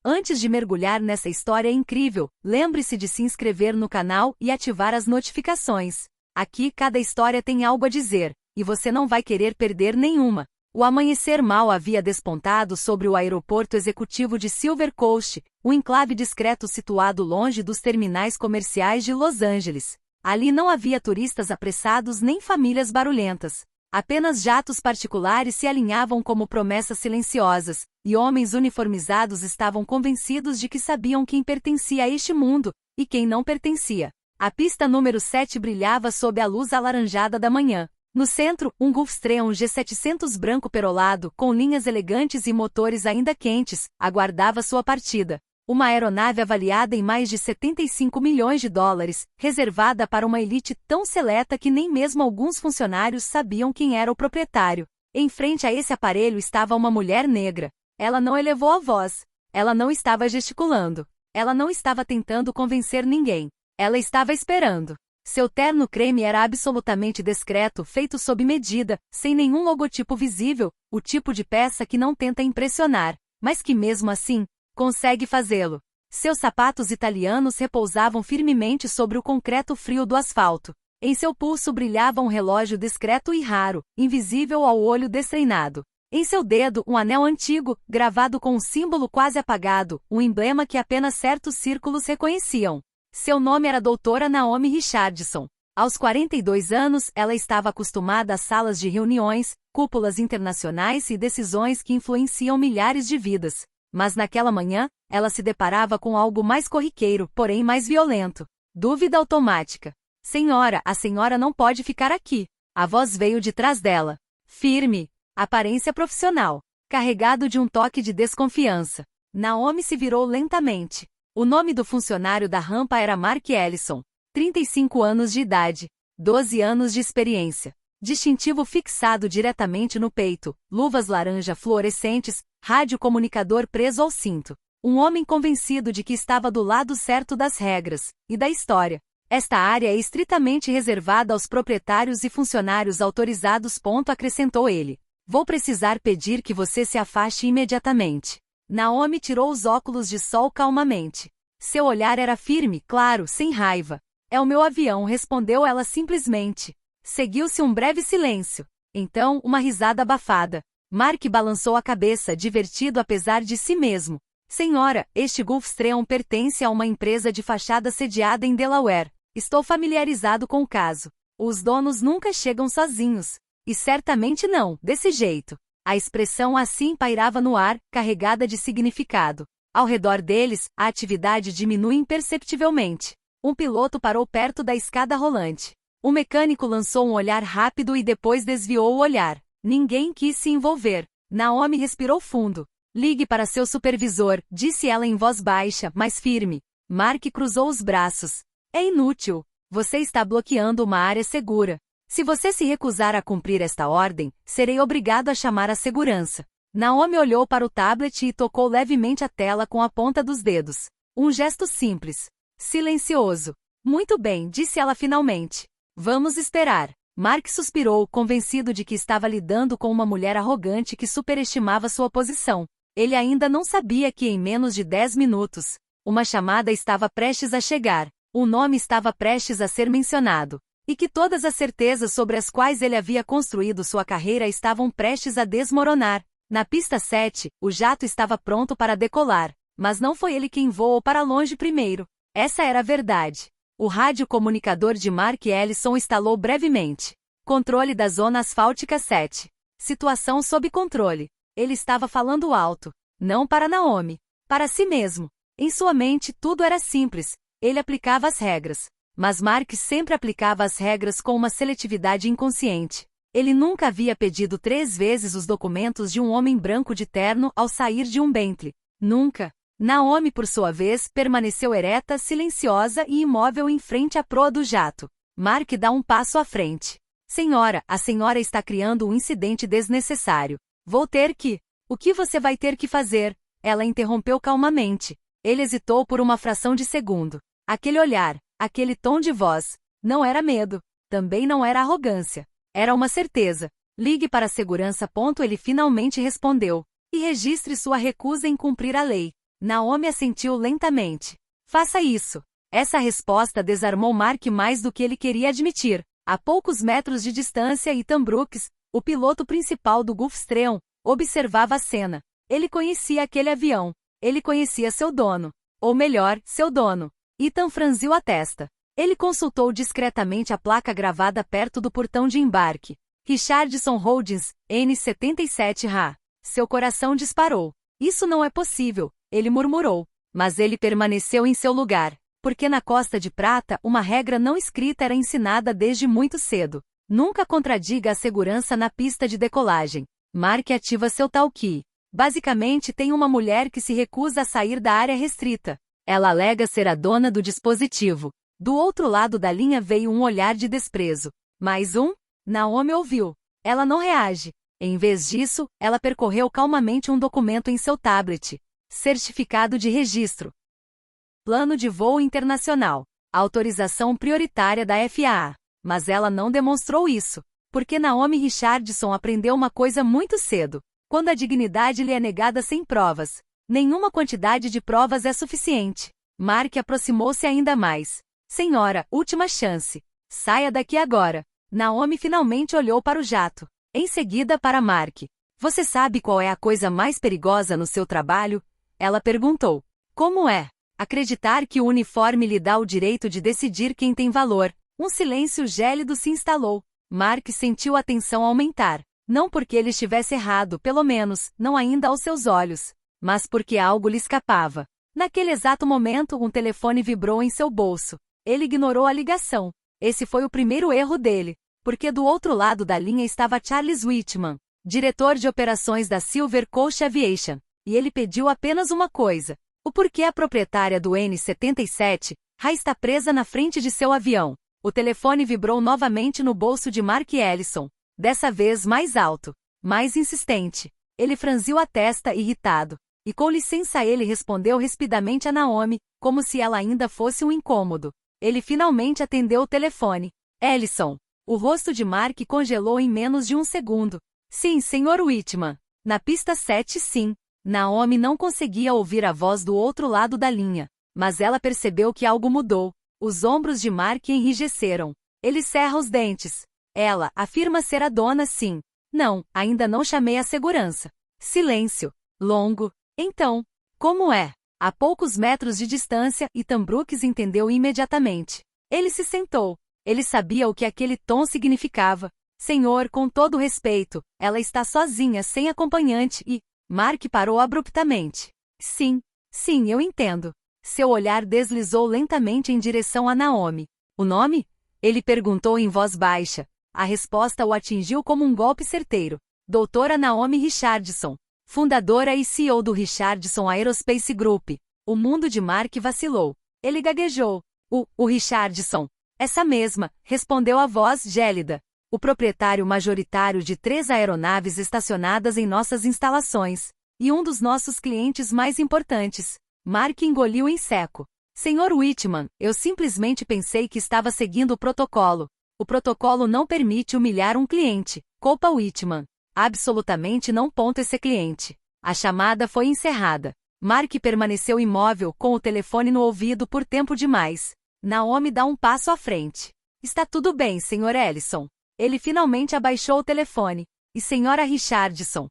Antes de mergulhar nessa história incrível, lembre-se de se inscrever no canal e ativar as notificações. Aqui cada história tem algo a dizer, e você não vai querer perder nenhuma. O amanhecer mal havia despontado sobre o aeroporto executivo de Silver Coast, um enclave discreto situado longe dos terminais comerciais de Los Angeles. Ali não havia turistas apressados nem famílias barulhentas. Apenas jatos particulares se alinhavam como promessas silenciosas, e homens uniformizados estavam convencidos de que sabiam quem pertencia a este mundo, e quem não pertencia. A pista número 7 brilhava sob a luz alaranjada da manhã. No centro, um Gulfstream G700 branco perolado, com linhas elegantes e motores ainda quentes, aguardava sua partida. Uma aeronave avaliada em mais de 75 milhões de dólares, reservada para uma elite tão seleta que nem mesmo alguns funcionários sabiam quem era o proprietário. Em frente a esse aparelho estava uma mulher negra. Ela não elevou a voz. Ela não estava gesticulando. Ela não estava tentando convencer ninguém. Ela estava esperando. Seu terno creme era absolutamente discreto, feito sob medida, sem nenhum logotipo visível, o tipo de peça que não tenta impressionar, mas que mesmo assim, consegue fazê-lo. Seus sapatos italianos repousavam firmemente sobre o concreto frio do asfalto. Em seu pulso brilhava um relógio discreto e raro, invisível ao olho destreinado. Em seu dedo, um anel antigo, gravado com um símbolo quase apagado, um emblema que apenas certos círculos reconheciam. Seu nome era Doutora Naomi Richardson. Aos 42 anos, ela estava acostumada às salas de reuniões, cúpulas internacionais e decisões que influenciam milhares de vidas. Mas naquela manhã, ela se deparava com algo mais corriqueiro, porém mais violento. Dúvida automática. Senhora, a senhora não pode ficar aqui. A voz veio de trás dela. Firme. Aparência profissional. Carregado de um toque de desconfiança. Naomi se virou lentamente. O nome do funcionário da rampa era Mark Ellison. 35 anos de idade. 12 anos de experiência. Distintivo fixado diretamente no peito, luvas laranja fluorescentes, radiocomunicador preso ao cinto. Um homem convencido de que estava do lado certo das regras e da história. Esta área é estritamente reservada aos proprietários e funcionários autorizados. Acrescentou ele. Vou precisar pedir que você se afaste imediatamente. Naomi tirou os óculos de sol calmamente. Seu olhar era firme, claro, sem raiva. É o meu avião, respondeu ela simplesmente. Seguiu-se um breve silêncio. Então, uma risada abafada. Mark balançou a cabeça, divertido apesar de si mesmo. Senhora, este Gulfstream pertence a uma empresa de fachada sediada em Delaware. Estou familiarizado com o caso. Os donos nunca chegam sozinhos. E certamente não, desse jeito. A expressão assim pairava no ar, carregada de significado. Ao redor deles, a atividade diminui imperceptivelmente. Um piloto parou perto da escada rolante. O mecânico lançou um olhar rápido e depois desviou o olhar. Ninguém quis se envolver. Naomi respirou fundo. Ligue para seu supervisor, disse ela em voz baixa, mas firme. Mark cruzou os braços. É inútil. Você está bloqueando uma área segura. Se você se recusar a cumprir esta ordem, serei obrigado a chamar a segurança. Naomi olhou para o tablet e tocou levemente a tela com a ponta dos dedos. Um gesto simples. Silencioso. Muito bem, disse ela finalmente. Vamos esperar. Mark suspirou, convencido de que estava lidando com uma mulher arrogante que superestimava sua posição. Ele ainda não sabia que em menos de 10 minutos, uma chamada estava prestes a chegar, um nome estava prestes a ser mencionado. E que todas as certezas sobre as quais ele havia construído sua carreira estavam prestes a desmoronar. Na pista 7, o jato estava pronto para decolar, mas não foi ele quem voou para longe primeiro. Essa era a verdade. O radiocomunicador de Mark Ellison estalou brevemente. Controle da zona asfáltica 7. Situação sob controle. Ele estava falando alto. Não para Naomi. Para si mesmo. Em sua mente tudo era simples. Ele aplicava as regras. Mas Mark sempre aplicava as regras com uma seletividade inconsciente. Ele nunca havia pedido 3 vezes os documentos de um homem branco de terno ao sair de um Bentley. Nunca. Naomi, por sua vez, permaneceu ereta, silenciosa e imóvel em frente à proa do jato. Mark dá um passo à frente. Senhora, a senhora está criando um incidente desnecessário. Vou ter que... O que você vai ter que fazer? Ela interrompeu calmamente. Ele hesitou por uma fração de segundo. Aquele olhar. Aquele tom de voz. Não era medo. Também não era arrogância. Era uma certeza. Ligue para a segurança. Ele finalmente respondeu. E registre sua recusa em cumprir a lei. Naomi assentiu lentamente. Faça isso. Essa resposta desarmou Mark mais do que ele queria admitir. A poucos metros de distância, Ethan Brooks, o piloto principal do Gulfstream, observava a cena. Ele conhecia aquele avião. Ele conhecia seu dono. Ou melhor, seu dono. Ethan franziu a testa. Ele consultou discretamente a placa gravada perto do portão de embarque. Richardson Holdings, N77RA. Seu coração disparou. Isso não é possível, ele murmurou. Mas ele permaneceu em seu lugar, porque na Costa de Prata uma regra não escrita era ensinada desde muito cedo. Nunca contradiga a segurança na pista de decolagem. Mark ativa seu talkie. Basicamente tem uma mulher que se recusa a sair da área restrita. Ela alega ser a dona do dispositivo. Do outro lado da linha veio um olhar de desprezo. Mais um? Naomi ouviu. Ela não reage. Em vez disso, ela percorreu calmamente um documento em seu tablet. Certificado de registro. Plano de voo internacional. Autorização prioritária da FAA. Mas ela não demonstrou isso. Porque Naomi Richardson aprendeu uma coisa muito cedo. Quando a dignidade lhe é negada sem provas, nenhuma quantidade de provas é suficiente. Mark aproximou-se ainda mais. Senhora, última chance. Saia daqui agora. Naomi finalmente olhou para o jato. Em seguida para Mark. Você sabe qual é a coisa mais perigosa no seu trabalho? Ela perguntou. Como é? Acreditar que o uniforme lhe dá o direito de decidir quem tem valor. Um silêncio gélido se instalou. Mark sentiu a tensão aumentar. Não porque ele estivesse errado, pelo menos, não ainda aos seus olhos. Mas porque algo lhe escapava. Naquele exato momento, um telefone vibrou em seu bolso. Ele ignorou a ligação. Esse foi o primeiro erro dele. Porque do outro lado da linha estava Charles Whitman, diretor de operações da Silver Coast Aviation. E ele pediu apenas uma coisa. O porquê a proprietária do N77, RA está presa na frente de seu avião. O telefone vibrou novamente no bolso de Mark Ellison. Dessa vez mais alto. Mais insistente. Ele franziu a testa irritado. E com licença ele respondeu rispidamente a Naomi, como se ela ainda fosse um incômodo. Ele finalmente atendeu o telefone. Ellison. O rosto de Mark congelou em menos de um segundo. Sim, Sr. Whitman. Na pista 7, sim. Naomi não conseguia ouvir a voz do outro lado da linha. Mas ela percebeu que algo mudou. Os ombros de Mark enrijeceram. Ele cerra os dentes. Ela afirma ser a dona, sim. Não, ainda não chamei a segurança. Silêncio. Longo. Então, como é? A poucos metros de distância, Ethan Brooks entendeu imediatamente. Ele se sentou. Ele sabia o que aquele tom significava. Senhor, com todo respeito, ela está sozinha, sem acompanhante e... Mark parou abruptamente. Sim, eu entendo. Seu olhar deslizou lentamente em direção a Naomi. O nome? Ele perguntou em voz baixa. A resposta o atingiu como um golpe certeiro. Doutora Naomi Richardson. Fundadora e CEO do Richardson Aerospace Group. O mundo de Mark vacilou. Ele gaguejou. O Richardson. Essa mesma, respondeu a voz gélida. O proprietário majoritário de 3 aeronaves estacionadas em nossas instalações. E um dos nossos clientes mais importantes. Mark engoliu em seco. Sr. Whitman, eu simplesmente pensei que estava seguindo o protocolo. O protocolo não permite humilhar um cliente. Culpa Whitman. Absolutamente não. Esse cliente. A chamada foi encerrada. Mark permaneceu imóvel com o telefone no ouvido por tempo demais. Naomi dá um passo à frente. Está tudo bem, Sr. Ellison. Ele finalmente abaixou o telefone. E Sra. Richardson?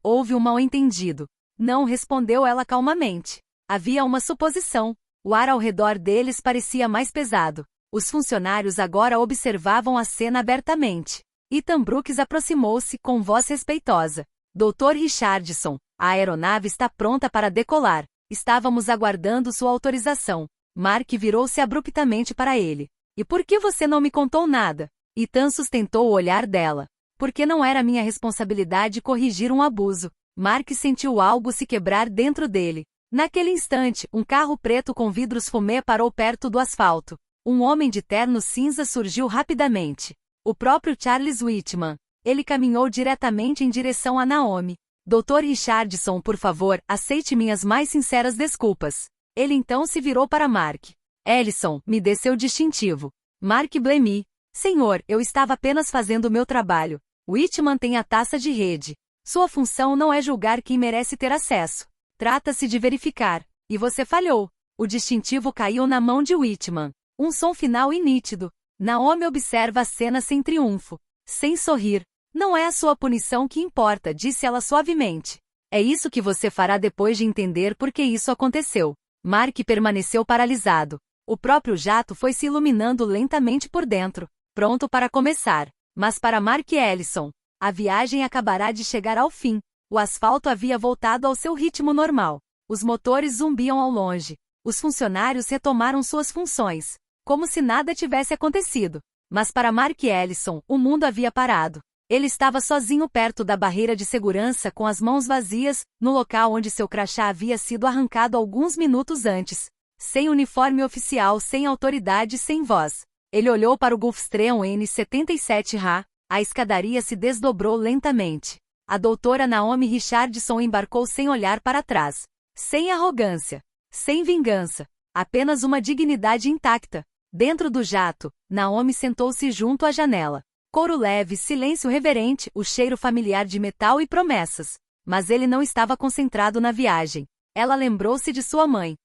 Houve um mal-entendido. Não, respondeu ela calmamente. Havia uma suposição. O ar ao redor deles parecia mais pesado. Os funcionários agora observavam a cena abertamente. Ethan Brooks aproximou-se com voz respeitosa. Dr. Richardson, a aeronave está pronta para decolar. Estávamos aguardando sua autorização. Mark virou-se abruptamente para ele. E por que você não me contou nada? Ethan sustentou o olhar dela. Porque não era minha responsabilidade corrigir um abuso. Mark sentiu algo se quebrar dentro dele. Naquele instante, um carro preto com vidros fumê parou perto do asfalto. Um homem de terno cinza surgiu rapidamente. O próprio Charles Whitman. Ele caminhou diretamente em direção a Naomi. Dr. Richardson, por favor, aceite minhas mais sinceras desculpas. Ele então se virou para Mark. Ellison, me dê seu distintivo. Mark Blemey. Senhor, eu estava apenas fazendo o meu trabalho. Whitman tem a taça de rede. Sua função não é julgar quem merece ter acesso. Trata-se de verificar. E você falhou. O distintivo caiu na mão de Whitman. Um som final e nítido. Naomi observa a cena sem triunfo. Sem sorrir. Não é a sua punição que importa, disse ela suavemente. É isso que você fará depois de entender por que isso aconteceu. Mark permaneceu paralisado. O próprio jato foi se iluminando lentamente por dentro, pronto para começar. Mas para Mark Ellison, a viagem acabará de chegar ao fim. O asfalto havia voltado ao seu ritmo normal. Os motores zumbiam ao longe. Os funcionários retomaram suas funções, como se nada tivesse acontecido. Mas para Mark Ellison, o mundo havia parado. Ele estava sozinho perto da barreira de segurança com as mãos vazias, no local onde seu crachá havia sido arrancado alguns minutos antes. Sem uniforme oficial, sem autoridade, sem voz. Ele olhou para o Gulfstream N-77H, a escadaria se desdobrou lentamente. A doutora Naomi Richardson embarcou sem olhar para trás. Sem arrogância. Sem vingança. Apenas uma dignidade intacta. Dentro do jato, Naomi sentou-se junto à janela. Couro leve, silêncio reverente, o cheiro familiar de metal e promessas. Mas ele não estava concentrado na viagem. Ela lembrou-se de sua mãe.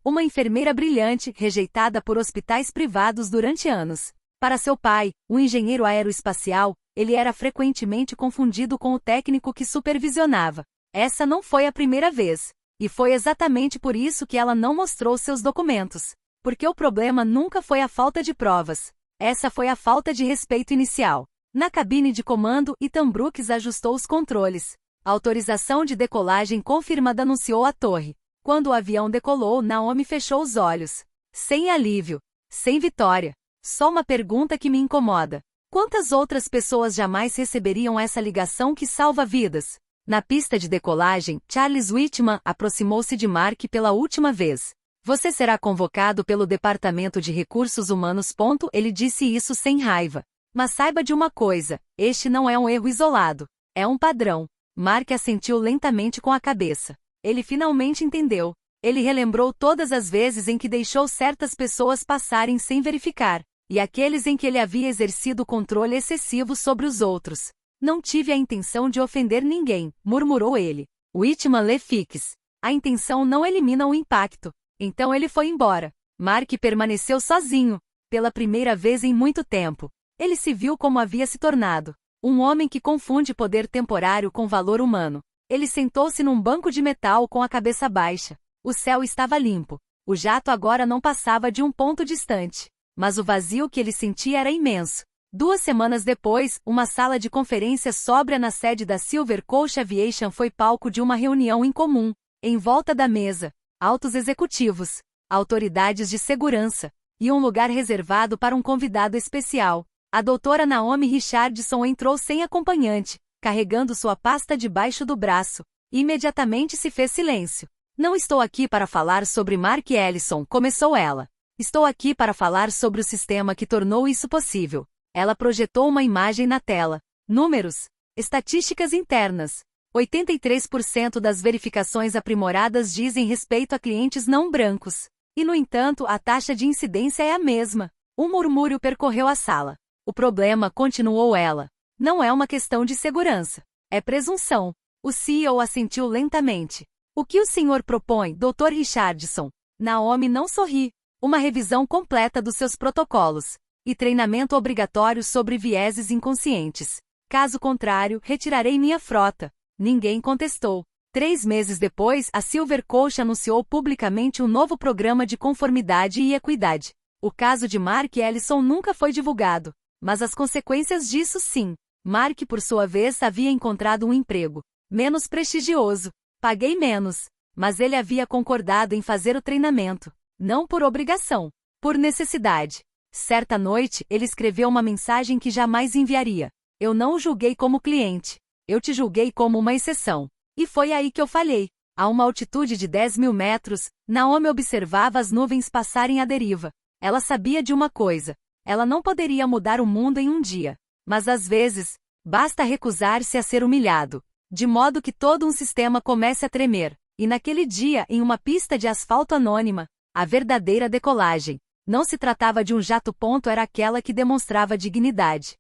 Uma enfermeira brilhante, rejeitada por hospitais privados durante anos. Para seu pai, um engenheiro aeroespacial, ele era frequentemente confundido com o técnico que supervisionava. Essa não foi a primeira vez. E foi exatamente por isso que ela não mostrou seus documentos. Porque o problema nunca foi a falta de provas. Essa foi a falta de respeito inicial. Na cabine de comando, Ethan Brooks ajustou os controles. A autorização de decolagem confirmada anunciou a torre. Quando o avião decolou, Naomi fechou os olhos. Sem alívio. Sem vitória. Só uma pergunta que me incomoda. Quantas outras pessoas jamais receberiam essa ligação que salva vidas? Na pista de decolagem, Charles Whitman aproximou-se de Mark pela última vez. Você será convocado pelo Departamento de Recursos Humanos. Ele disse isso sem raiva. Mas saiba de uma coisa, este não é um erro isolado. É um padrão. Mark assentiu lentamente com a cabeça. Ele finalmente entendeu. Ele relembrou todas as vezes em que deixou certas pessoas passarem sem verificar, e aqueles em que ele havia exercido controle excessivo sobre os outros. Não tive a intenção de ofender ninguém, murmurou ele. Whitman le fix. A intenção não elimina o impacto. Então ele foi embora. Mark permaneceu sozinho. Pela primeira vez em muito tempo. Ele se viu como havia se tornado. Um homem que confunde poder temporário com valor humano. Ele sentou-se num banco de metal com a cabeça baixa. O céu estava limpo. O jato agora não passava de um ponto distante. Mas o vazio que ele sentia era imenso. 2 semanas depois, uma sala de conferências sóbria na sede da Silver Coast Aviation foi palco de uma reunião incomum. Em volta da mesa, altos executivos, autoridades de segurança, e um lugar reservado para um convidado especial. A doutora Naomi Richardson entrou sem acompanhante, carregando sua pasta debaixo do braço. Imediatamente se fez silêncio. Não estou aqui para falar sobre Mark Ellison, começou ela. Estou aqui para falar sobre o sistema que tornou isso possível. Ela projetou uma imagem na tela. Números. Estatísticas internas. 83% das verificações aprimoradas dizem respeito a clientes não brancos. E, no entanto, a taxa de incidência é a mesma. Um murmúrio percorreu a sala. O problema, continuou ela, não é uma questão de segurança. É presunção. O CEO assentiu lentamente. O que o senhor propõe, Dr. Richardson? Naomi não sorri. Uma revisão completa dos seus protocolos. E treinamento obrigatório sobre vieses inconscientes. Caso contrário, retirarei minha frota. Ninguém contestou. 3 meses depois, a Silver Coast anunciou publicamente um novo programa de conformidade e equidade. O caso de Mark Ellison nunca foi divulgado. Mas as consequências disso sim. Mark, por sua vez, havia encontrado um emprego menos prestigioso. Paguei menos. Mas ele havia concordado em fazer o treinamento. Não por obrigação. Por necessidade. Certa noite, ele escreveu uma mensagem que jamais enviaria. Eu não o julguei como cliente. Eu te julguei como uma exceção. E foi aí que eu falhei. A uma altitude de 10.000 metros, Naomi observava as nuvens passarem à deriva. Ela sabia de uma coisa. Ela não poderia mudar o mundo em um dia. Mas às vezes, basta recusar-se a ser humilhado. De modo que todo um sistema comece a tremer. E naquele dia, em uma pista de asfalto anônima, a verdadeira decolagem. Não se tratava de um jato. Era aquela que demonstrava dignidade.